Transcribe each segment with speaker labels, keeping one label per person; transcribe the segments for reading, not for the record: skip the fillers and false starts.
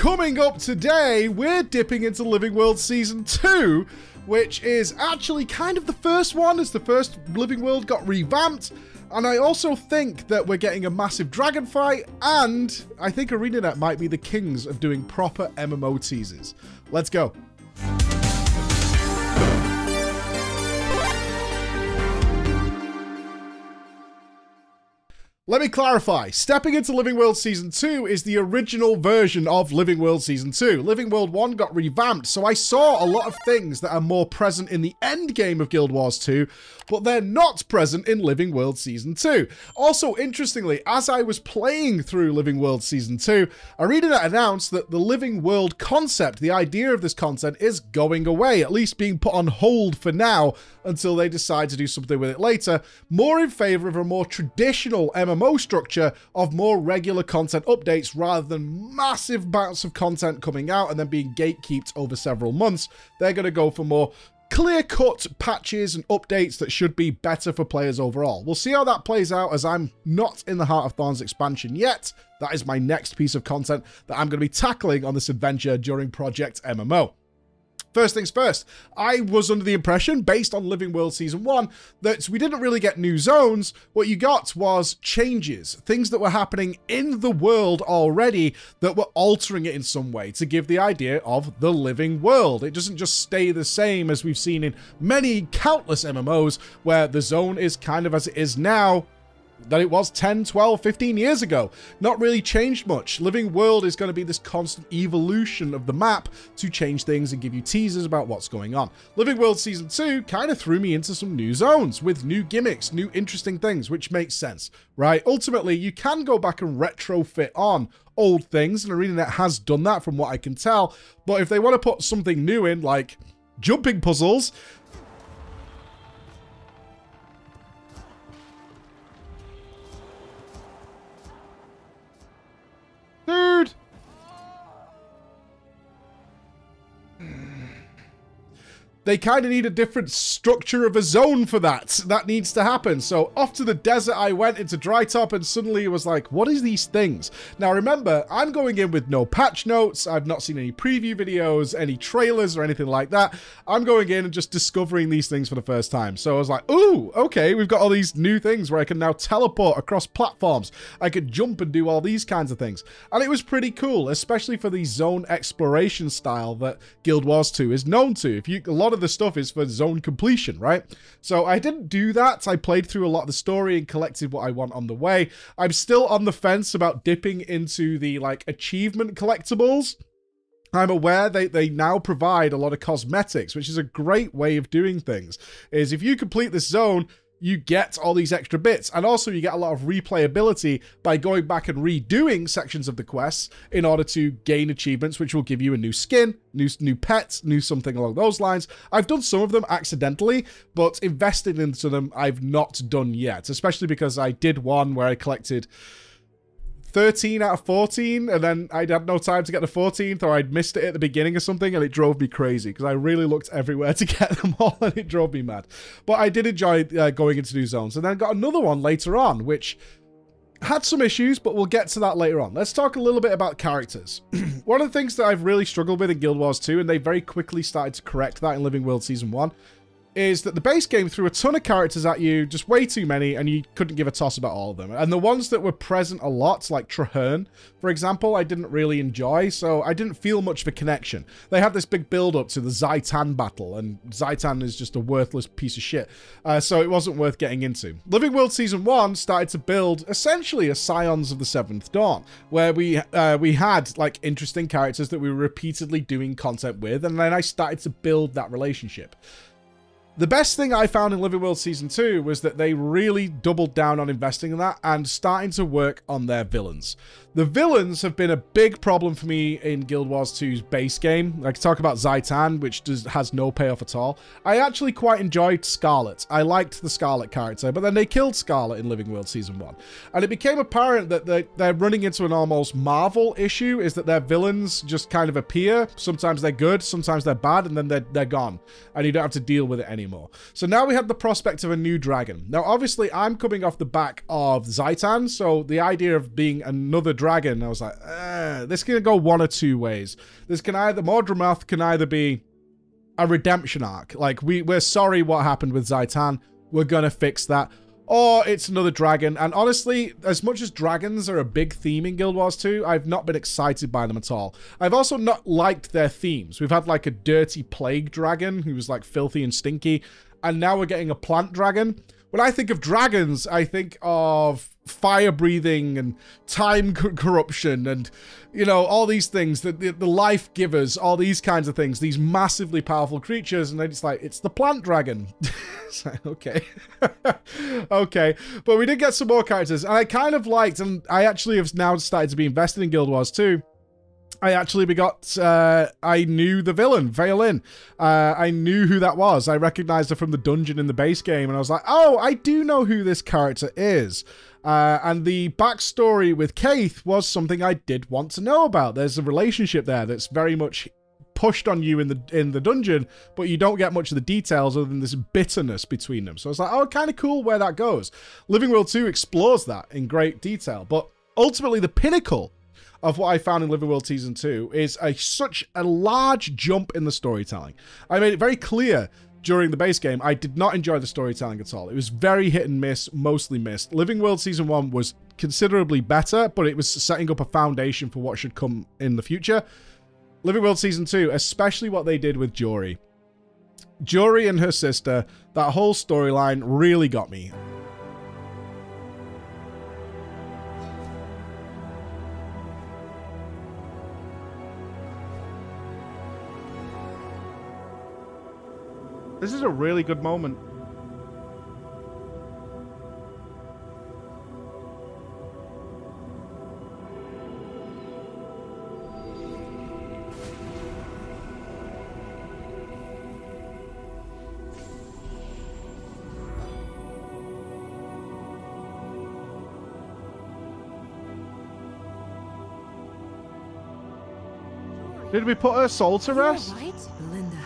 Speaker 1: Coming up today, we're dipping into Living World Season 2, which is actually kind of the first one, as the first Living World got revamped. And I also think that we're getting a massive dragon fight, and I think ArenaNet might be the kings of doing proper MMO teasers. Let's go. Let me clarify. Stepping into Living World Season 2 is the original version of Living World Season 2. Living World 1 got revamped, so I saw a lot of things that are more present in the end game of Guild Wars 2, but they're not present in Living World Season 2. Also, interestingly, as I was playing through Living World Season 2, ArenaNet announced that the Living World concept, the idea of this content, is going away, at least being put on hold for now, until they decide to do something with it later, more in favor of a more traditional MMO structure of more regular content updates rather than massive bouts of content coming out and then being gatekept over several months. They're going to go for more clear-cut patches and updates that should be better for players overall. We'll see how that plays out, as I'm not in the Heart of Thorns expansion yet. That is my next piece of content that I'm going to be tackling on this adventure during Project MMO. First things first, I was under the impression, based on Living World Season 1, that we didn't really get new zones. What you got was changes, things that were happening in the world already that were altering it in some way to give the idea of the living world. It doesn't just stay the same as we've seen in many countless MMOs, where the zone is kind of as it is now, that it was 10, 12, 15 years ago. Not really changed much. Living World is going to be this constant evolution of the map to change things and give you teasers about what's going on. Living World Season 2 kind of threw me into some new zones with new gimmicks, new interesting things, which makes sense, right? Ultimately, you can go back and retrofit on old things, and ArenaNet has done that from what I can tell, but if they want to put something new in, like jumping puzzles, dude! They kind of need a different structure of a zone for that. That needs to happen. So off to the desert I went into Dry Top, and suddenly it was like, what is these things? Now remember, I'm going in with no patch notes. I've not seen any preview videos, any trailers or anything like that. I'm going in and just discovering these things for the first time. So I was like, ooh, okay, we've got all these new things where I can now teleport across platforms. I could jump and do all these kinds of things. And it was pretty cool, especially for the zone exploration style that Guild Wars 2 is known to. A lot of the stuff is for zone completion, right? So I didn't do that. I played through a lot of the story and collected what I want on the way. I'm still on the fence about dipping into the like achievement collectibles. I'm aware they now provide a lot of cosmetics, which is a great way of doing things. Is if you complete this zone, you get all these extra bits, and also you get a lot of replayability by going back and redoing sections of the quests in order to gain achievements, which will give you a new skin, new pets, new something along those lines. I've done some of them accidentally, but investing into them I've not done yet, especially because I did one where I collected 13 out of 14, and then I'd had no time to get the 14th, or I'd missed it at the beginning or something, and it drove me crazy because I really looked everywhere to get them all, and it drove me mad. But I did enjoy going into new zones, and then got another one later on, which had some issues, but we'll get to that later on. Let's talk a little bit about characters. One of the things that I've really struggled with in Guild Wars 2, and they very quickly started to correct that in Living World Season 1, is that the base game threw a ton of characters at you, just way too many, and you couldn't give a toss about all of them. And the ones that were present a lot, like Traherne, for example, I didn't really enjoy, so I didn't feel much of a connection. They had this big build-up to the Zhaitan battle, and Zhaitan is just a worthless piece of shit, so it wasn't worth getting into. Living World Season 1 started to build essentially a Scions of the Seventh Dawn, where we had like interesting characters that we were repeatedly doing content with, and then I started to build that relationship. The best thing I found in Living World Season 2 was that they really doubled down on investing in that and starting to work on their villains. The villains have been a big problem for me in Guild Wars 2's base game. I can talk about Zhaitan, which has no payoff at all. I actually quite enjoyed Scarlet. I liked the Scarlet character, but then they killed Scarlet in Living World Season 1. And it became apparent that they're running into an almost Marvel issue, is that their villains just kind of appear. Sometimes they're good, sometimes they're bad, and then they're gone. And you don't have to deal with it anymore. anymore. So now we had the prospect of a new dragon. Now, obviously, I'm coming off the back of Zaitan, so the idea of being another dragon, I was like, this can go one or two ways. This can either, Mordramoth can either be a redemption arc, like we're sorry what happened with Zaitan, we're gonna fix that. Or it's another dragon, and honestly, as much as dragons are a big theme in Guild Wars 2, I've not been excited by them at all. I've also not liked their themes. We've had like a dirty plague dragon who was like filthy and stinky, and now we're getting a plant dragon. When I think of dragons, I think of fire breathing and time corruption and, you know, all these things, the life givers, all these kinds of things, these massively powerful creatures, and then it's like, it's the plant dragon. It's like, okay. Okay. But we did get some more characters, and I kind of liked, and I actually have now started to be invested in Guild Wars 2. I knew the villain, Valen. I knew who that was. I recognized her from the dungeon in the base game, and I was like, oh, I do know who this character is. And the backstory with Keith was something I did want to know about. There's a relationship there that's very much pushed on you in the dungeon, but you don't get much of the details other than this bitterness between them. So I was like, oh, kind of cool where that goes. Living World 2 explores that in great detail, but ultimately the pinnacle of what I found in Living World Season 2 is such a large jump in the storytelling. I made it very clear during the base game, I did not enjoy the storytelling at all. It was very hit and miss, mostly missed. Living World Season 1 was considerably better, but it was setting up a foundation for what should come in the future. Living World Season 2, especially what they did with Jory. Jory and her sister, that whole storyline really got me. This is a really good moment. Did we put her soul to rest?
Speaker 2: Right, Belinda.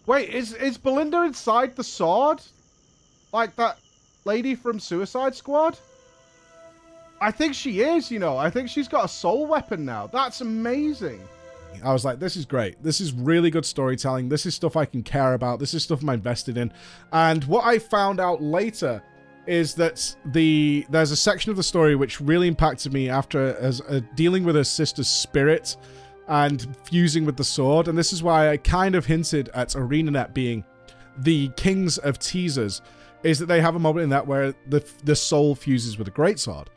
Speaker 1: Wait, is Belinda inside the sword? Like that lady from Suicide Squad? I think she is, you know. I think she's got a soul weapon now. That's amazing. I was like, this is great. This is really good storytelling. This is stuff I can care about. This is stuff I'm invested in. And what I found out later is that there's a section of the story which really impacted me after dealing with her sister's spirit and fusing with the sword. And this is why I kind of hinted at ArenaNet being the kings of teasers, is that they have a moment in that where the soul fuses with a greatsword.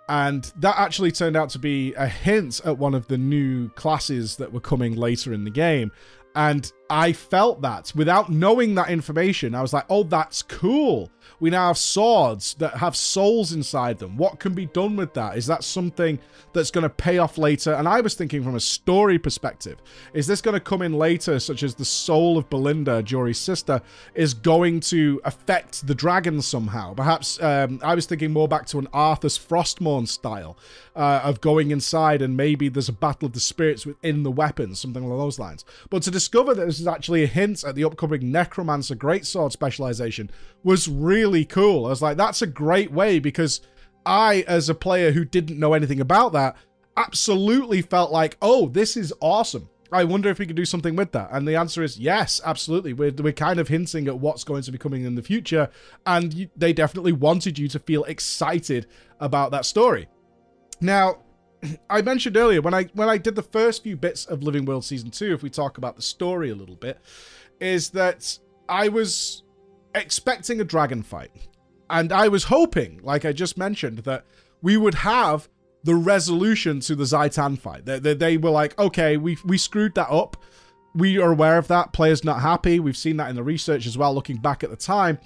Speaker 1: And that actually turned out to be a hint at one of the new classes that were coming later in the game. And I felt that without knowing that information. I was like, oh, that's cool. We now have swords that have souls inside them. What can be done with that? Is that something that's going to pay off later? And I was thinking from a story perspective, is this going to come in later, such as the soul of Belinda, Jory's sister, is going to affect the dragon somehow? Perhaps I was thinking more back to an Arthur's Frostmourne style of going inside, and maybe there's a battle of the spirits within the weapons, something along those lines. But to discover that this is actually a hint at the upcoming Necromancer Greatsword specialization was really cool. I was like, that's a great way, because I, as a player who didn't know anything about that, absolutely felt like, oh, this is awesome. I wonder if we could do something with that. And the answer is yes, absolutely. We're kind of hinting at what's going to be coming in the future, and they definitely wanted you to feel excited about that story. Now, I mentioned earlier, when I did the first few bits of Living World Season 2, if we talk about the story a little bit, is that I was expecting a dragon fight. And I was hoping, like I just mentioned, that we would have the resolution to the Zaitan fight. They were like, okay, we screwed that up. We are aware of that. Players not happy. We've seen that in the research as well, looking back at the time.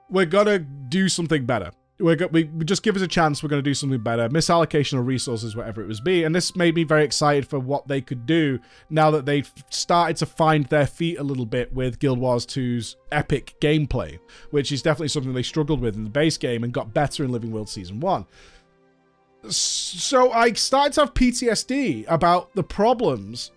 Speaker 1: We're going to do something better. We just give us a chance. We're going to do something better. Misallocation of resources, whatever it was be. And this made me very excited for what they could do now that they've started to find their feet a little bit with Guild Wars 2's epic gameplay, which is definitely something they struggled with in the base game and got better in Living World Season 1. So I started to have PTSD about the problems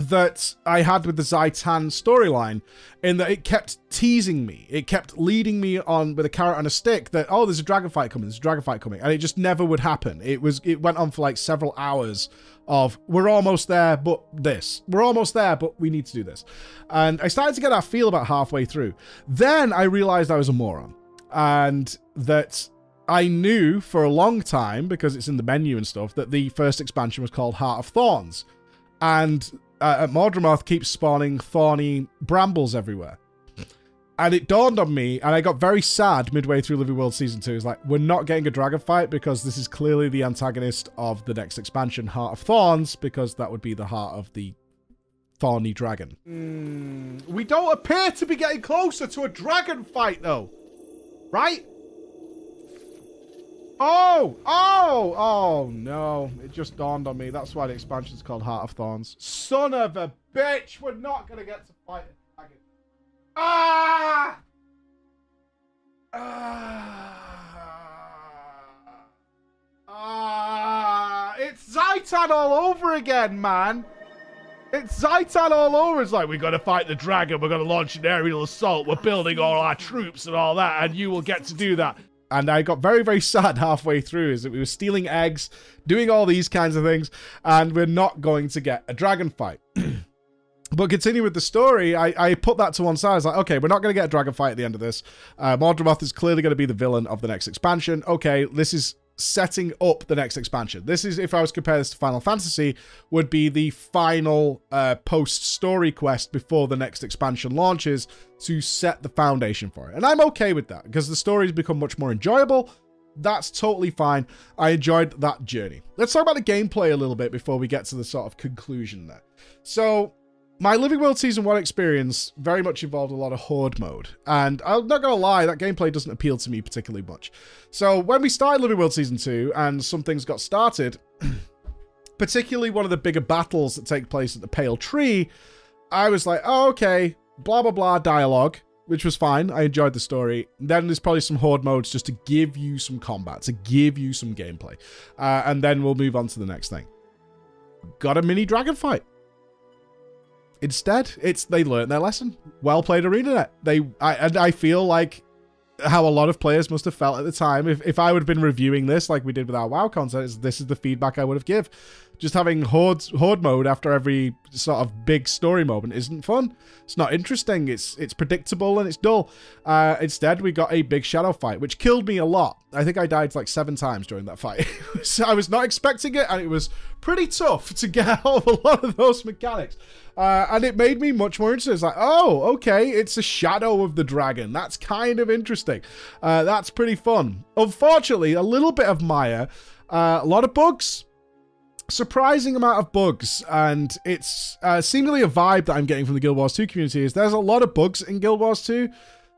Speaker 1: that I had with the Zaitan storyline, in that it kept teasing me. It kept leading me on with a carrot and a stick that, oh, there's a dragon fight coming, there's a dragon fight coming. And it just never would happen. It went on for like several hours of, we're almost there, but this. We're almost there, but we need to do this. And I started to get that feel about halfway through. Then I realized I was a moron. And that I knew for a long time, because it's in the menu and stuff, that the first expansion was called Heart of Thorns. And Mordramoth keeps spawning thorny brambles everywhere. And it dawned on me, and I got very sad midway through Living World Season 2. It's like, we're not getting a dragon fight because this is clearly the antagonist of the next expansion, Heart of Thorns, because that would be the heart of the thorny dragon. We don't appear to be getting closer to a dragon fight, though. Right? Oh, no. It just dawned on me. That's why the expansion's called Heart of Thorns. Son of a bitch. We're not going to get to fight a dragon. It's Zaitan all over again, man. It's Zaitan all over. It's like, we got to fight the dragon. We're going to launch an aerial assault. We're building all our troops and all that, and you will get to do that. And I got very, very sad halfway through, is that we were stealing eggs, doing all these kinds of things, and we're not going to get a dragon fight. But continue with the story, I put that to one side. I was like, okay, we're not going to get a dragon fight at the end of this. Mordramoth is clearly going to be the villain of the next expansion. Okay, this is setting up the next expansion. This is, if I was to compare this to Final Fantasy, would be the final post-story quest before the next expansion launches to set the foundation for it. And I'm okay with that, because the story's become much more enjoyable. That's totally fine. I enjoyed that journey. Let's talk about the gameplay a little bit before we get to the sort of conclusion there. So, my Living World Season 1 experience very much involved a lot of Horde mode. And I'm not going to lie, that gameplay doesn't appeal to me particularly much. So when we started Living World Season 2 and some things got started, particularly one of the bigger battles that take place at the Pale Tree, I was like, oh, okay, blah, blah, blah dialogue, which was fine. I enjoyed the story. Then there's probably some Horde modes just to give you some combat, to give you some gameplay. And then we'll move on to the next thing. Got a mini dragon fight. Instead, they learned their lesson. Well played, ArenaNet. I feel like how a lot of players must have felt at the time. If I would have been reviewing this like we did with our WoW content, this is the feedback I would have give. Just having horde mode after every sort of big story moment isn't fun. It's not interesting. It's predictable and it's dull. Instead, we got a big shadow fight, which killed me a lot. I think I died like 7 times during that fight. So I was not expecting it, and it was pretty tough to get out of a lot of those mechanics. And it made me much more interested. It's like, oh, okay, it's a shadow of the dragon. That's kind of interesting. That's pretty fun. Unfortunately, a little bit of Maya, a lot of bugs. Surprising amount of bugs, and it's seemingly a vibe that I'm getting from the Guild Wars 2 community is there's a lot of bugs in Guild Wars 2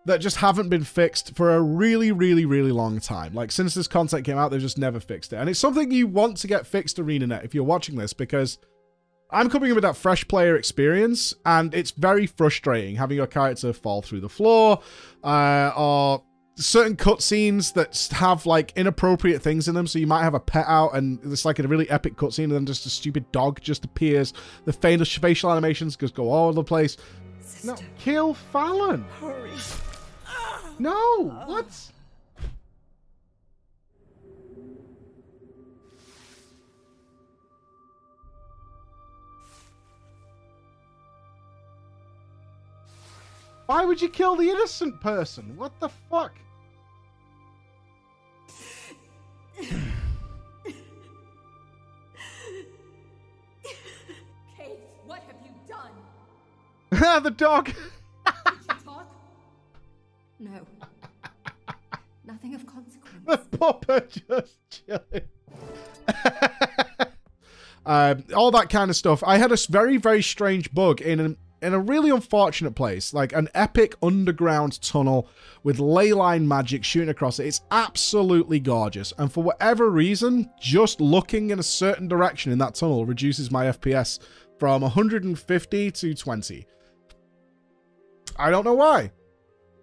Speaker 1: that just haven't been fixed for a really, really, really long time. Like, since this content came out, they've just never fixed it. And it's something you want to get fixed, ArenaNet, if you're watching this, because I'm coming in with that fresh player experience, and it's very frustrating having your character fall through the floor, or certain cutscenes that have like inappropriate things in them. So you might have a pet out and it's like a really epic cutscene, and then just a stupid dog just appears. The facial animations just go all over the place. Sister. No, kill Fallon. Hurry. No, what? Why would you kill the innocent person? What the fuck?
Speaker 2: Kate, what have you done?
Speaker 1: The dog.
Speaker 2: Did you talk? No. Nothing of consequence.
Speaker 1: The puppet just chilling. All that kind of stuff. I had a very, very strange bug in a really unfortunate place, like an epic underground tunnel with ley line magic shooting across it. It's absolutely gorgeous, and for whatever reason, just looking in a certain direction in that tunnel reduces my FPS from 150 to 20. I don't know why.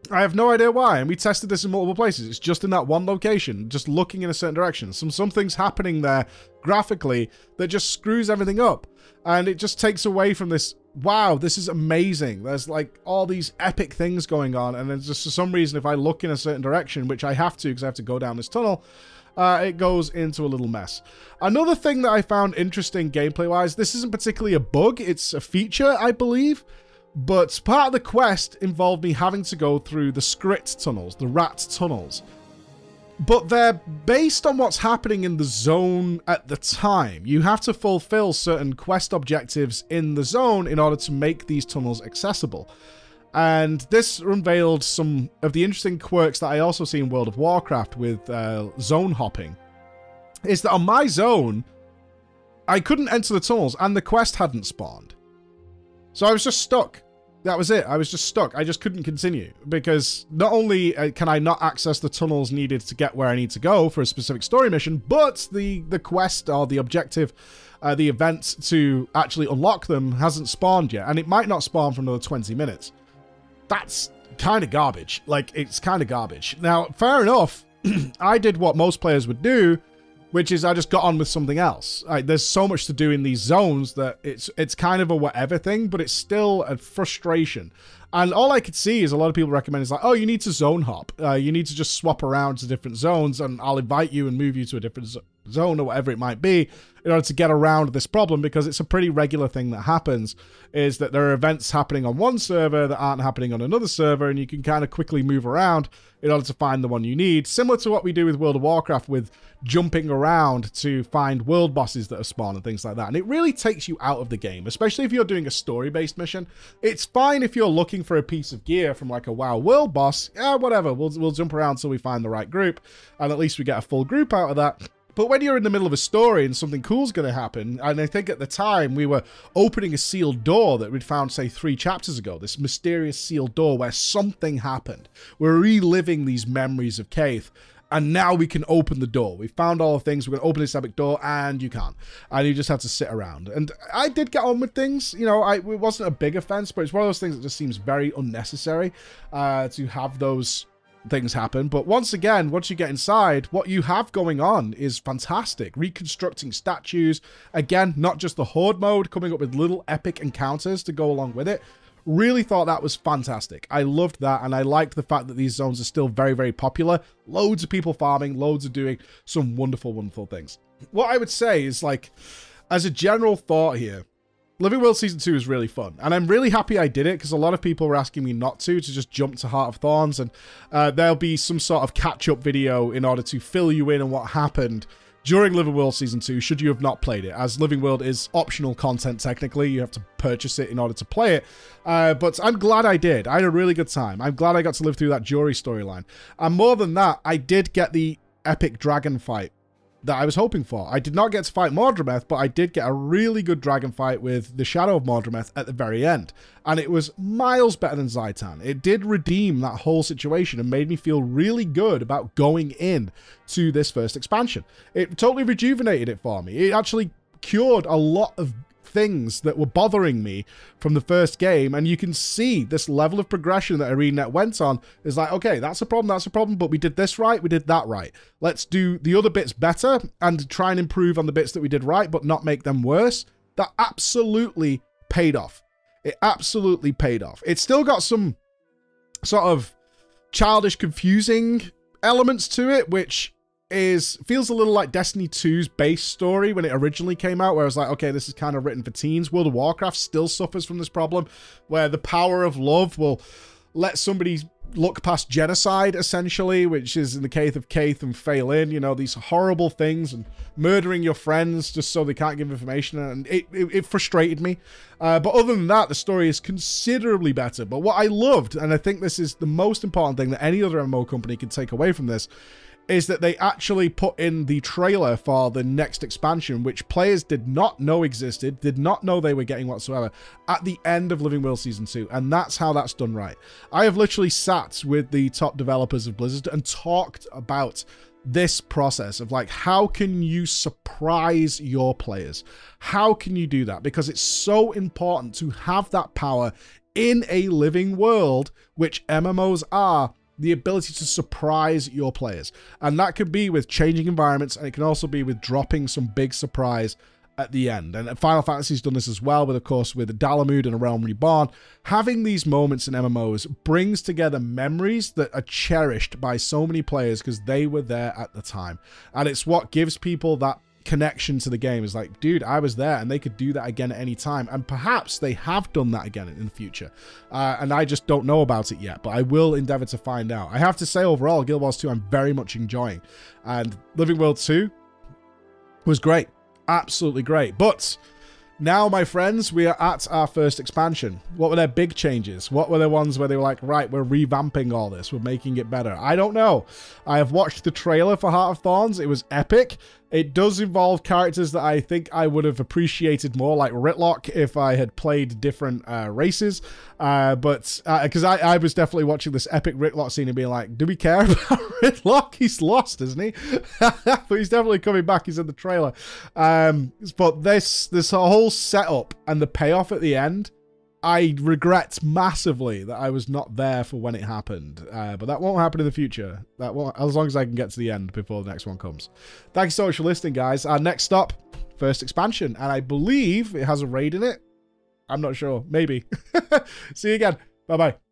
Speaker 1: I have no idea why, and we tested this in multiple places. It's just in that one location, just looking in a certain direction. Something's happening there graphically that just screws everything up, and it just takes away from this, wow, this is amazing. There's like all these epic things going on, and then just for some reason, if I look in a certain direction, which I have to because I have to go down this tunnel, it goes into a little mess. Another thing that I found interesting gameplay-wise, this isn't particularly a bug, it's a feature, I believe. But part of the quest involved me having to go through the script tunnels, the rat tunnels. But they're based on what's happening in the zone at the time. You have to fulfill certain quest objectives in the zone in order to make these tunnels accessible. And this unveiled some of the interesting quirks that I also see in World of Warcraft with zone hopping. Is that on my zone, I couldn't enter the tunnels and the quest hadn't spawned. So I was just stuck. That was it. I was just stuck. I just couldn't continue because not only can I not access the tunnels needed to get where I need to go for a specific story mission, but the quest or the objective, the event to actually unlock them hasn't spawned yet. And it might not spawn for another 20 minutes. That's kind of garbage. Like, it's kind of garbage. Now, fair enough. I did what most players would do, which is I just got on with something else. There's so much to do in these zones that it's kind of a whatever thing, but it's still a frustration. And all I could see is a lot of people recommend is like, oh, you need to zone hop. You need to just swap around to different zones, and I'll invite you and move you to a different zone or whatever it might be in order to get around this problem, because it's a pretty regular thing that happens, is that there are events happening on one server that aren't happening on another server, and you can kind of quickly move around in order to find the one you need. Similar to what we do with World of Warcraft with jumping around to find world bosses that have spawned and things like that. And it really takes you out of the game, especially if you're doing a story-based mission. It's fine if you're looking for a piece of gear from like a WoW world boss. Yeah, whatever. We'll jump around till we find the right group, and at least we get a full group out of that. But when you're in the middle of a story and something cool's going to happen, and I think at the time we were opening a sealed door that we'd found, say, 3 chapters ago, this mysterious sealed door where something happened. We're reliving these memories of Kaith, and now we can open the door. We found all the things, we're going to open this epic door, and you can't. And you just have to sit around. And I did get on with things, you know, it wasn't a big offense, but it's one of those things that just seems very unnecessary to have those things happen. But once again, once you get inside, what you have going on is fantastic. Reconstructing statues, again, not just the horde mode, coming up with little epic encounters to go along with it. Really thought that was fantastic. I loved that, and I liked the fact that these zones are still very, very popular. Loads of people farming, loads of doing some wonderful, wonderful things. What I would say is, like, as a general thought here, Living World Season 2 is really fun, and I'm really happy I did it, because a lot of people were asking me not to just jump to Heart of Thorns, and there'll be some sort of catch-up video in order to fill you in on what happened during Living World Season 2, should you have not played it, as Living World is optional content technically. You have to purchase it in order to play it, but I'm glad I did. I had a really good time. I'm glad I got to live through that Jory storyline, and more than that, I did get the epic dragon fight that I was hoping for. I did not get to fight Mordremeth, but I did get a really good dragon fight with the Shadow of Mordremeth at the very end. And it was miles better than Zaitan. It did redeem that whole situation and made me feel really good about going in to this first expansion. It totally rejuvenated it for me. It actually cured a lot of things that were bothering me from the first game, and you can see this level of progression that ArenaNet went on is like, okay, that's a problem, but we did this right, we did that right. Let's do the other bits better and try and improve on the bits that we did right, but not make them worse. That absolutely paid off. It absolutely paid off. It's still got some sort of childish, confusing elements to it, which feels a little like Destiny 2's base story when it originally came out, where I was like, okay, this is kind of written for teens. World of Warcraft still suffers from this problem, where the power of love will let somebody look past genocide, essentially, which is in the case of Kaith and Phelan, you know, these horrible things, and murdering your friends just so they can't give information, and it frustrated me. But other than that, the story is considerably better. But what I loved, and I think this is the most important thing that any other MMO company can take away from this, is that they actually put in the trailer for the next expansion, which players did not know existed, did not know they were getting whatsoever, at the end of Living World Season 2, and that's how that's done right. I have literally sat with the top developers of Blizzard and talked about this process of, like, how can you surprise your players? How can you do that? Because it's so important to have that power in a living world, which MMOs are, the ability to surprise your players. And that could be with changing environments, and it can also be with dropping some big surprise at the end. And Final Fantasy's done this as well, with, of course, with Dalamud and A Realm Reborn. Having these moments in MMOs brings together memories that are cherished by so many players because they were there at the time. And it's what gives people that connection to the game. Is like, dude, I was there, and they could do that again at any time, and perhaps they have done that again in the future, and I just don't know about it yet, but I will endeavor to find out. I have to say, overall, Guild Wars 2 I'm very much enjoying, and Living World 2 was great, absolutely great. But now, my friends, we are at our first expansion. What were their big changes? What were the ones where they were like, right, we're revamping all this, we're making it better? I don't know. I have watched the trailer for Heart of Thorns. It was epic. It does involve characters that I think I would have appreciated more, like Ritlock, if I had played different races. But because I was definitely watching this epic Ritlock scene and being like, do we care about Ritlock? He's lost, isn't he? But he's definitely coming back. He's in the trailer. But this whole setup and the payoff at the end, I regret massively that I was not there for when it happened, but that won't happen in the future. That won't, as long as I can get to the end before the next one comes. Thank you so much for listening, guys. Our next stop, first expansion, and I believe it has a raid in it. I'm not sure. Maybe. See you again. Bye-bye.